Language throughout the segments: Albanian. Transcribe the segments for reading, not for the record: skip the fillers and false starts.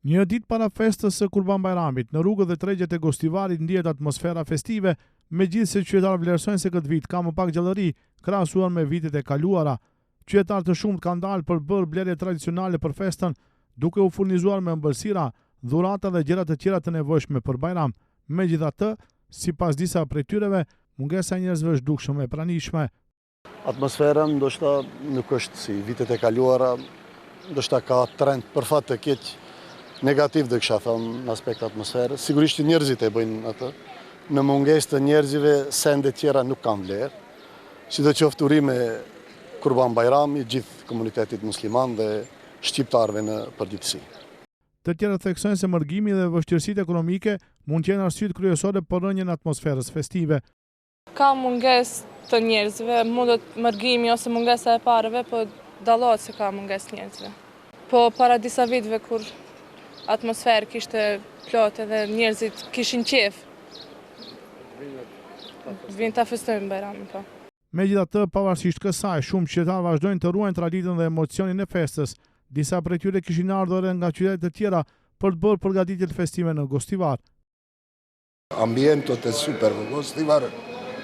Një ditë para festës së Kurban Bajramit, në rrugët dhe tregjet e Gostivarit ndihet atmosfera festive, megjithse qytetarët vlerësojnë se këtë vit ka më pak gjallëri krahasuar me vitet e kaluara. Qytetarë të shumtë kanë dalë për bërë blerje tradicionale për festën, duke u furnizuar me ëmbëlsira, dhurata dhe gjëra të tjera të nevojshme për Bajram. Megjithatë, sipas disa prej tyreve, mungesa e njerëzve është dukshëm e pranishme. Atmosfera ndoshta nuk është si vitet e kaluara, ndoshta ka trend për fat të keq negativ dhe kësha thënë në aspekt atmosferë. Sigurisht njerëzit e bëjnë atë. Në mungesë të njerëzive, sende tjera nuk kanë vlerë. Sidoqoftë urime Kurban Bajrami, gjithë komunitetit musliman dhe shqiptarëve në përgjithësi. Të tjerë theksojnë se mërgimi dhe vështirësitë ekonomike mund të jenë arsyet kryesore për rënjen e atmosferës festive. Ka mungesë të njerëzve, mundet mërgimi ose mungesa e pareve, po dallohet se ka mungesë njerëzve. Po para disa viteve kur atmosferë kishte plotë dhe njerëzit kishin qef, vinë ta festojnë Bajramin, po. Megjithatë, pavarësisht kësaj, shumë qytetarë vazhdojnë të ruajnë traditën dhe emocionin e festës. Disa prej tyre kishin ardhur nga qytete të tjera për të bërë përgatitjet festive në Gostivar. Ambientot e super në Gostivar,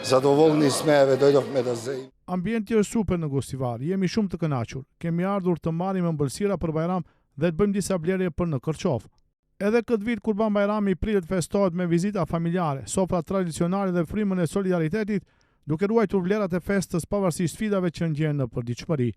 zadovoljni sme e vedojnë me të zej. Ambienti është super në Gostivar, jemi shumë të kënaqur. Kemi ardhur të marrim ëmbëlsira për Bajram dhe të bëjmë disa blerje për në Kërçov. Edhe këtë vit Kurban Bajrami pritet festohet me vizita familjare, sofra tradicionale dhe frymën e solidaritetit, duke ruajtur vlerat e festës pavarësisht sfidave që ngjen në përditshmëri.